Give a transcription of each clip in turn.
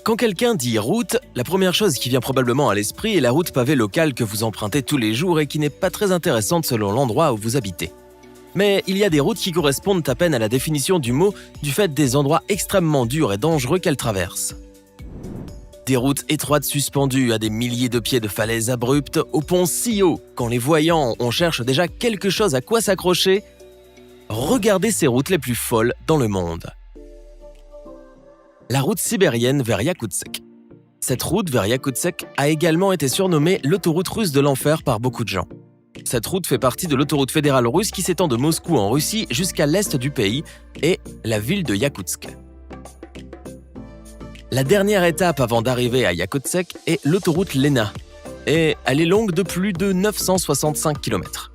Quand quelqu'un dit route, la première chose qui vient probablement à l'esprit est la route pavée locale que vous empruntez tous les jours et qui n'est pas très intéressante selon l'endroit où vous habitez. Mais il y a des routes qui correspondent à peine à la définition du mot du fait des endroits extrêmement durs et dangereux qu'elles traversent. Des routes étroites suspendues à des milliers de pieds de falaises abruptes, aux ponts si hauts qu'en les voyant, on cherche déjà quelque chose à quoi s'accrocher. Regardez ces routes les plus folles dans le monde. La route sibérienne vers Iakoutsk. Cette route vers Iakoutsk a également été surnommée l'autoroute russe de l'enfer par beaucoup de gens. Cette route fait partie de l'autoroute fédérale russe qui s'étend de Moscou en Russie jusqu'à l'est du pays et la ville de Iakoutsk. La dernière étape avant d'arriver à Iakoutsk est l'autoroute Lena, et elle est longue de plus de 965 km.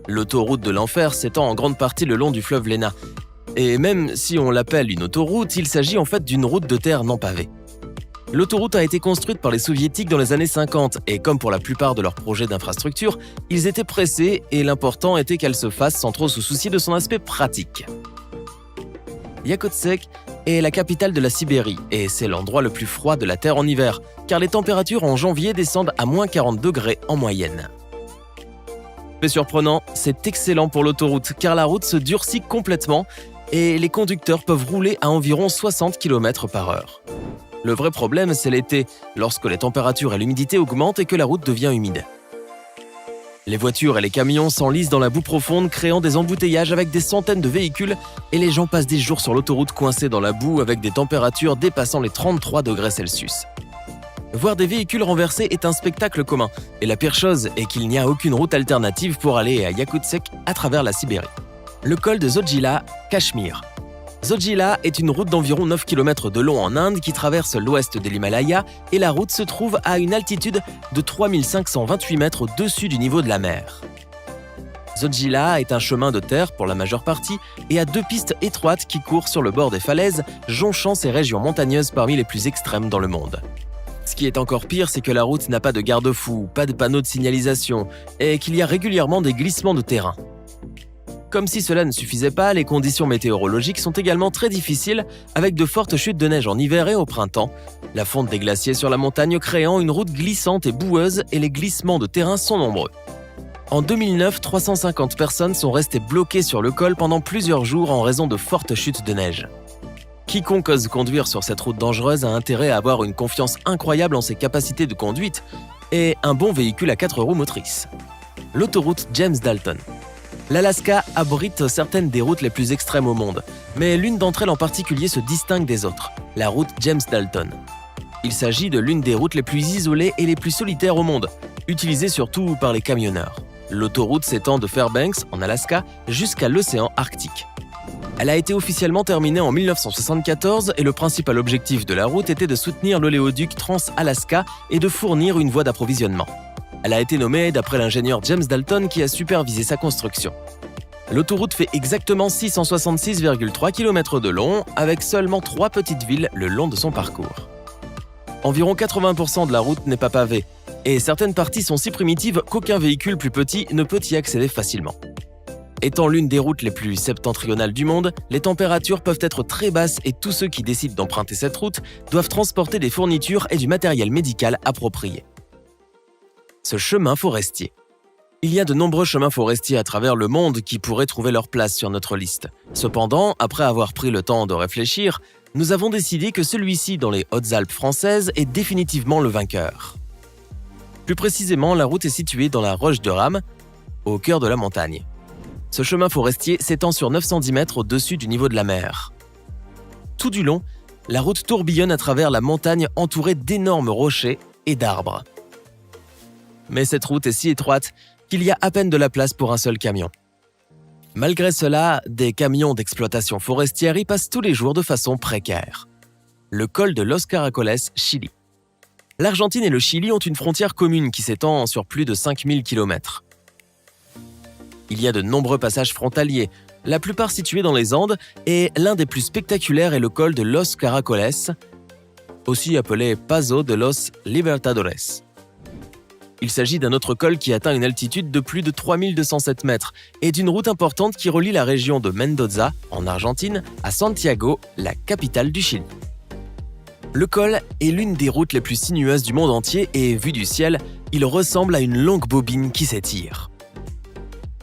L'autoroute de l'enfer s'étend en grande partie le long du fleuve Lena, et même si on l'appelle une autoroute, il s'agit en fait d'une route de terre non pavée. L'autoroute a été construite par les soviétiques dans les années 50, et comme pour la plupart de leurs projets d'infrastructure, ils étaient pressés et l'important était qu'elle se fasse sans trop se soucier de son aspect pratique. Iakoutsk est la capitale de la Sibérie et c'est l'endroit le plus froid de la Terre en hiver, car les températures en janvier descendent à moins 40 degrés en moyenne. Mais surprenant, c'est excellent pour l'autoroute car la route se durcit complètement et les conducteurs peuvent rouler à environ 60 km/h. Le vrai problème, c'est l'été, lorsque les températures et l'humidité augmentent et que la route devient humide. Les voitures et les camions s'enlisent dans la boue profonde, créant des embouteillages avec des centaines de véhicules et les gens passent des jours sur l'autoroute coincés dans la boue avec des températures dépassant les 33 degrés Celsius. Voir des véhicules renversés est un spectacle commun et la pire chose est qu'il n'y a aucune route alternative pour aller à Iakoutsk à travers la Sibérie. Le col de Zojila, Cachemire. Zojila est une route d'environ 9 km de long en Inde qui traverse l'ouest de l'Himalaya et la route se trouve à une altitude de 3528 mètres au-dessus du niveau de la mer. Zojila est un chemin de terre pour la majeure partie et a 2 pistes étroites qui courent sur le bord des falaises, jonchant ces régions montagneuses parmi les plus extrêmes dans le monde. Ce qui est encore pire, c'est que la route n'a pas de garde-fous, pas de panneaux de signalisation et qu'il y a régulièrement des glissements de terrain. Comme si cela ne suffisait pas, les conditions météorologiques sont également très difficiles avec de fortes chutes de neige en hiver et au printemps, la fonte des glaciers sur la montagne créant une route glissante et boueuse et les glissements de terrain sont nombreux. En 2009, 350 personnes sont restées bloquées sur le col pendant plusieurs jours en raison de fortes chutes de neige. Quiconque ose conduire sur cette route dangereuse a intérêt à avoir une confiance incroyable en ses capacités de conduite et un bon véhicule à 4 roues motrices. L'autoroute James Dalton. L'Alaska abrite certaines des routes les plus extrêmes au monde, mais l'une d'entre elles en particulier se distingue des autres, la route James Dalton. Il s'agit de l'une des routes les plus isolées et les plus solitaires au monde, utilisée surtout par les camionneurs. L'autoroute s'étend de Fairbanks, en Alaska, jusqu'à l'océan Arctique. Elle a été officiellement terminée en 1974 et le principal objectif de la route était de soutenir l'oléoduc Trans-Alaska et de fournir une voie d'approvisionnement. Elle a été nommée d'après l'ingénieur James Dalton qui a supervisé sa construction. L'autoroute fait exactement 666,3 km de long, avec seulement 3 petites villes le long de son parcours. Environ 80% de la route n'est pas pavée, et certaines parties sont si primitives qu'aucun véhicule plus petit ne peut y accéder facilement. Étant l'une des routes les plus septentrionales du monde, les températures peuvent être très basses et tous ceux qui décident d'emprunter cette route doivent transporter des fournitures et du matériel médical approprié. Ce chemin forestier. Il y a de nombreux chemins forestiers à travers le monde qui pourraient trouver leur place sur notre liste. Cependant, après avoir pris le temps de réfléchir, nous avons décidé que celui-ci dans les Hautes-Alpes françaises est définitivement le vainqueur. Plus précisément, la route est située dans la Roche de Rame, au cœur de la montagne. Ce chemin forestier s'étend sur 910 mètres au-dessus du niveau de la mer. Tout du long, la route tourbillonne à travers la montagne entourée d'énormes rochers et d'arbres. Mais cette route est si étroite qu'il y a à peine de la place pour un seul camion. Malgré cela, des camions d'exploitation forestière y passent tous les jours de façon précaire. Le col de Los Caracoles, Chili. L'Argentine et le Chili ont une frontière commune qui s'étend sur plus de 5000 km. Il y a de nombreux passages frontaliers, la plupart situés dans les Andes, et l'un des plus spectaculaires est le col de Los Caracoles, aussi appelé Paso de los Libertadores. Il s'agit d'un autre col qui atteint une altitude de plus de 3207 mètres et d'une route importante qui relie la région de Mendoza, en Argentine, à Santiago, la capitale du Chili. Le col est l'une des routes les plus sinueuses du monde entier et, vu du ciel, il ressemble à une longue bobine qui s'étire.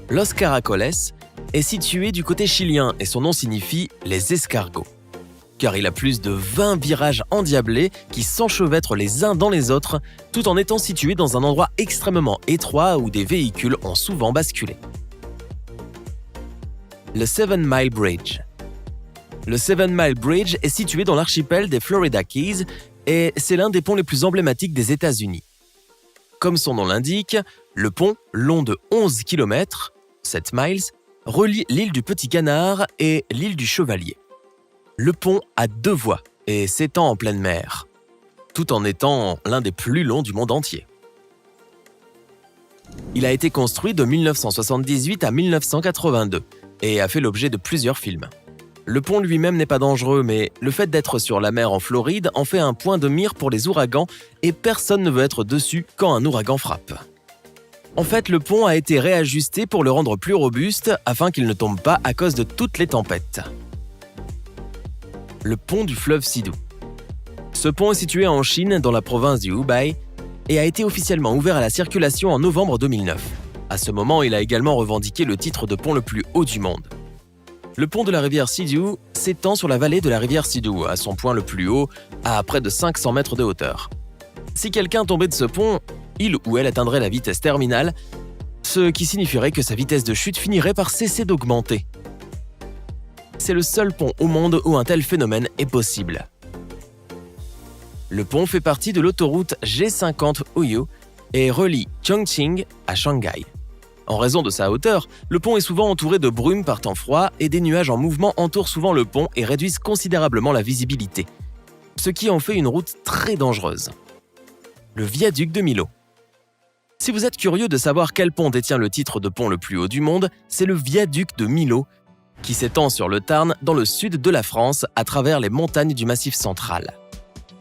Los Caracoles est situé du côté chilien et son nom signifie « les escargots », car il a plus de 20 virages endiablés qui s'enchevêtrent les uns dans les autres, tout en étant situé dans un endroit extrêmement étroit où des véhicules ont souvent basculé. Le 7 Mile Bridge. Le 7 Mile Bridge est situé dans l'archipel des Florida Keys et c'est l'un des ponts les plus emblématiques des États-Unis. Comme son nom l'indique, le pont, long de 11 km, 7 miles, relie l'île du Petit Canard et l'île du Chevalier. Le pont a 2 voies et s'étend en pleine mer, tout en étant l'un des plus longs du monde entier. Il a été construit de 1978 à 1982 et a fait l'objet de plusieurs films. Le pont lui-même n'est pas dangereux, mais le fait d'être sur la mer en Floride en fait un point de mire pour les ouragans et personne ne veut être dessus quand un ouragan frappe. En fait, le pont a été réajusté pour le rendre plus robuste afin qu'il ne tombe pas à cause de toutes les tempêtes. Le pont du fleuve Sidhu. Ce pont est situé en Chine, dans la province du Hubei, et a été officiellement ouvert à la circulation en novembre 2009. À ce moment, il a également revendiqué le titre de pont le plus haut du monde. Le pont de la rivière Sidhu s'étend sur la vallée de la rivière Sidhu, à son point le plus haut, à près de 500 mètres de hauteur. Si quelqu'un tombait de ce pont, il ou elle atteindrait la vitesse terminale, ce qui signifierait que sa vitesse de chute finirait par cesser d'augmenter. C'est le seul pont au monde où un tel phénomène est possible. Le pont fait partie de l'autoroute G50 Huyu et relie Chongqing à Shanghai. En raison de sa hauteur, le pont est souvent entouré de brumes par temps froid et des nuages en mouvement entourent souvent le pont et réduisent considérablement la visibilité, ce qui en fait une route très dangereuse. Le viaduc de Milo. Si vous êtes curieux de savoir quel pont détient le titre de pont le plus haut du monde, c'est le viaduc de Milo, qui s'étend sur le Tarn dans le sud de la France à travers les montagnes du Massif central.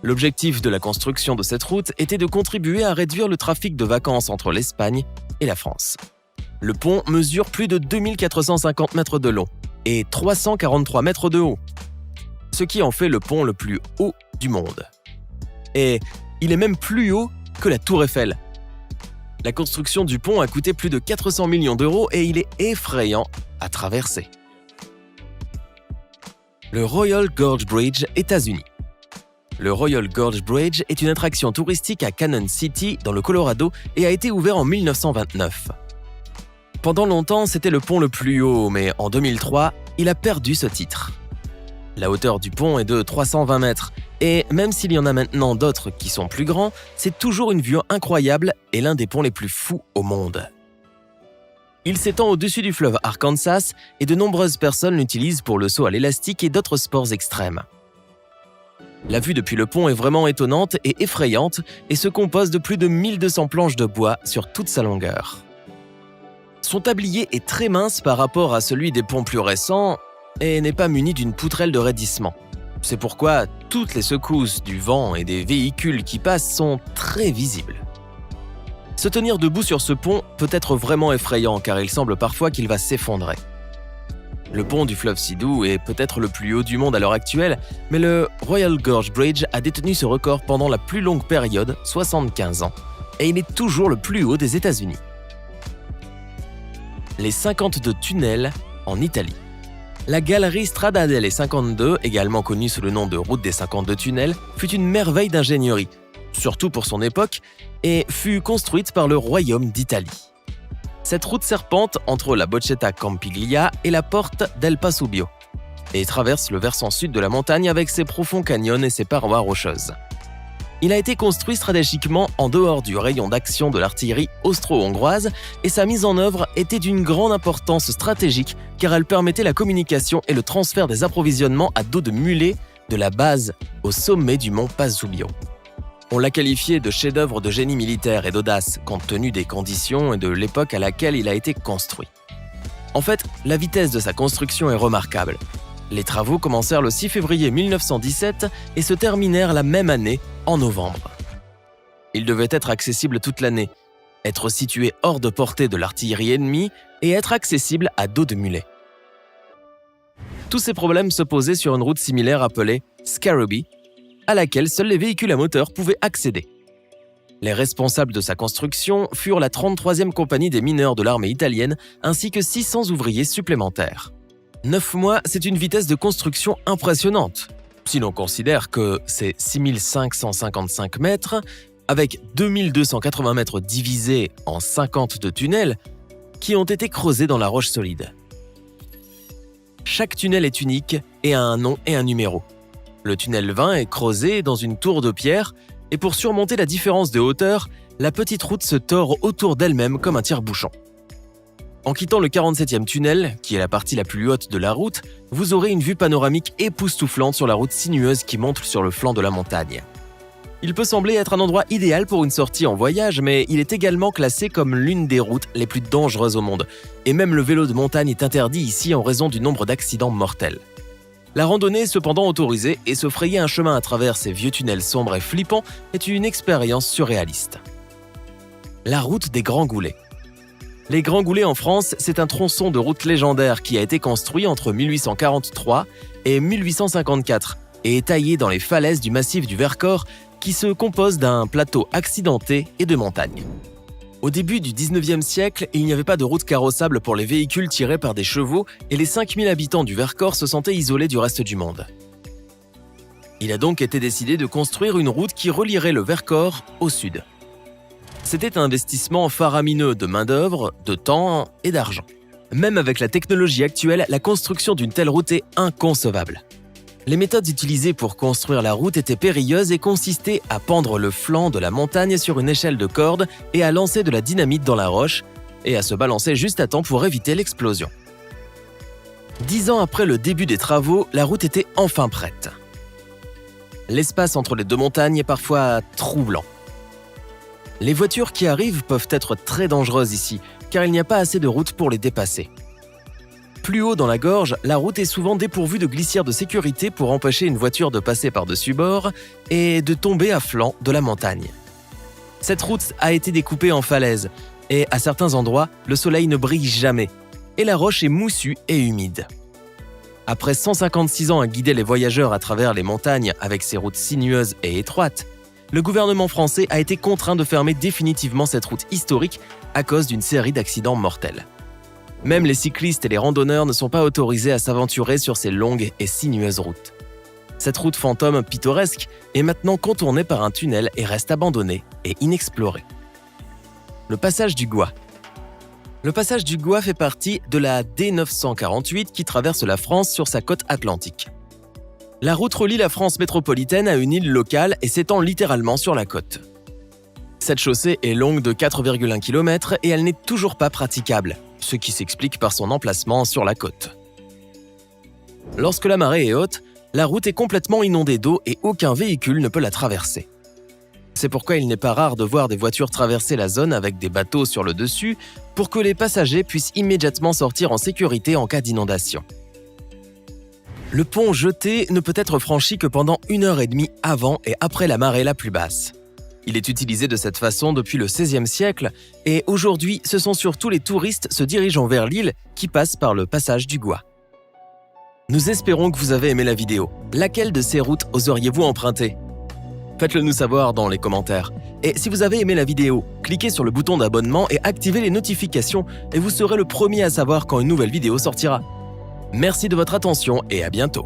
L'objectif de la construction de cette route était de contribuer à réduire le trafic de vacances entre l'Espagne et la France. Le pont mesure plus de 2450 mètres de long et 343 mètres de haut, ce qui en fait le pont le plus haut du monde. Et il est même plus haut que la Tour Eiffel. La construction du pont a coûté plus de 400 millions d'euros et il est effrayant à traverser. Le Royal Gorge Bridge, États-Unis. Le Royal Gorge Bridge est une attraction touristique à Canyon City, dans le Colorado, et a été ouvert en 1929. Pendant longtemps, c'était le pont le plus haut, mais en 2003, il a perdu ce titre. La hauteur du pont est de 320 mètres, et même s'il y en a maintenant d'autres qui sont plus grands, c'est toujours une vue incroyable et l'un des ponts les plus fous au monde. Il s'étend au-dessus du fleuve Arkansas et de nombreuses personnes l'utilisent pour le saut à l'élastique et d'autres sports extrêmes. La vue depuis le pont est vraiment étonnante et effrayante et se compose de plus de 1200 planches de bois sur toute sa longueur. Son tablier est très mince par rapport à celui des ponts plus récents et n'est pas muni d'une poutrelle de raidissement. C'est pourquoi toutes les secousses du vent et des véhicules qui passent sont très visibles. Se tenir debout sur ce pont peut être vraiment effrayant car il semble parfois qu'il va s'effondrer. Le pont du fleuve Sidhu est peut-être le plus haut du monde à l'heure actuelle, mais le Royal Gorge Bridge a détenu ce record pendant la plus longue période, 75 ans, et il est toujours le plus haut des États-Unis. Les 52 tunnels en Italie. La galerie Strada delle 52, également connue sous le nom de route des 52 tunnels, fut une merveille d'ingénierie, surtout pour son époque, et fut construite par le Royaume d'Italie. Cette route serpente entre la Boccetta Campiglia et la porte del Pasubio, et traverse le versant sud de la montagne avec ses profonds canyons et ses parois rocheuses. Il a été construit stratégiquement en dehors du rayon d'action de l'artillerie austro-hongroise et sa mise en œuvre était d'une grande importance stratégique car elle permettait la communication et le transfert des approvisionnements à dos de mulet de la base au sommet du mont Pasubio. On l'a qualifié de chef-d'œuvre de génie militaire et d'audace compte tenu des conditions et de l'époque à laquelle il a été construit. En fait, la vitesse de sa construction est remarquable. Les travaux commencèrent le 6 février 1917 et se terminèrent la même année, en novembre. Il devait être accessible toute l'année, être situé hors de portée de l'artillerie ennemie et être accessible à dos de mulet. Tous ces problèmes se posaient sur une route similaire appelée Scarrowby, à laquelle seuls les véhicules à moteur pouvaient accéder. Les responsables de sa construction furent la 33e compagnie des mineurs de l'armée italienne ainsi que 600 ouvriers supplémentaires. 9 mois, c'est une vitesse de construction impressionnante. Si l'on considère que c'est 6555 mètres, avec 2280 mètres divisés en 52 tunnels, qui ont été creusés dans la roche solide. Chaque tunnel est unique et a un nom et un numéro. Le tunnel 20 est creusé dans une tour de pierre et pour surmonter la différence de hauteur, la petite route se tord autour d'elle-même comme un tire-bouchon. En quittant le 47e tunnel, qui est la partie la plus haute de la route, vous aurez une vue panoramique époustouflante sur la route sinueuse qui monte sur le flanc de la montagne. Il peut sembler être un endroit idéal pour une sortie en voyage, mais il est également classé comme l'une des routes les plus dangereuses au monde. Et même le vélo de montagne est interdit ici en raison du nombre d'accidents mortels. La randonnée est cependant autorisée et se frayer un chemin à travers ces vieux tunnels sombres et flippants est une expérience surréaliste. La route des Grands Goulets. Les Grands Goulets en France, c'est un tronçon de route légendaire qui a été construit entre 1843 et 1854 et est taillé dans les falaises du massif du Vercors qui se compose d'un plateau accidenté et de montagnes. Au début du 19e siècle, il n'y avait pas de route carrossable pour les véhicules tirés par des chevaux et les 5000 habitants du Vercors se sentaient isolés du reste du monde. Il a donc été décidé de construire une route qui relierait le Vercors au sud. C'était un investissement faramineux de main-d'œuvre, de temps et d'argent. Même avec la technologie actuelle, la construction d'une telle route est inconcevable. Les méthodes utilisées pour construire la route étaient périlleuses et consistaient à pendre le flanc de la montagne sur une échelle de corde et à lancer de la dynamite dans la roche et à se balancer juste à temps pour éviter l'explosion. 10 ans après le début des travaux, la route était enfin prête. L'espace entre les deux montagnes est parfois troublant. Les voitures qui arrivent peuvent être très dangereuses ici, car il n'y a pas assez de route pour les dépasser. Plus haut dans la gorge, la route est souvent dépourvue de glissières de sécurité pour empêcher une voiture de passer par-dessus bord et de tomber à flanc de la montagne. Cette route a été découpée en falaises et à certains endroits, le soleil ne brille jamais et la roche est moussue et humide. Après 156 ans à guider les voyageurs à travers les montagnes avec ses routes sinueuses et étroites, le gouvernement français a été contraint de fermer définitivement cette route historique à cause d'une série d'accidents mortels. Même les cyclistes et les randonneurs ne sont pas autorisés à s'aventurer sur ces longues et sinueuses routes. Cette route fantôme pittoresque est maintenant contournée par un tunnel et reste abandonnée et inexplorée. Le passage du Gois. Le passage du Gois fait partie de la D948 qui traverse la France sur sa côte atlantique. La route relie la France métropolitaine à une île locale et s'étend littéralement sur la côte. Cette chaussée est longue de 4,1 km et elle n'est toujours pas praticable, ce qui s'explique par son emplacement sur la côte. Lorsque la marée est haute, la route est complètement inondée d'eau et aucun véhicule ne peut la traverser. C'est pourquoi il n'est pas rare de voir des voitures traverser la zone avec des bateaux sur le dessus pour que les passagers puissent immédiatement sortir en sécurité en cas d'inondation. Le pont jeté ne peut être franchi que pendant 1h30 avant et après la marée la plus basse. Il est utilisé de cette façon depuis le XVIe siècle et aujourd'hui, ce sont surtout les touristes se dirigeant vers l'île qui passent par le passage du Gois. Nous espérons que vous avez aimé la vidéo. Laquelle de ces routes oseriez-vous emprunter ? Faites-le nous savoir dans les commentaires. Et si vous avez aimé la vidéo, cliquez sur le bouton d'abonnement et activez les notifications et vous serez le premier à savoir quand une nouvelle vidéo sortira. Merci de votre attention et à bientôt.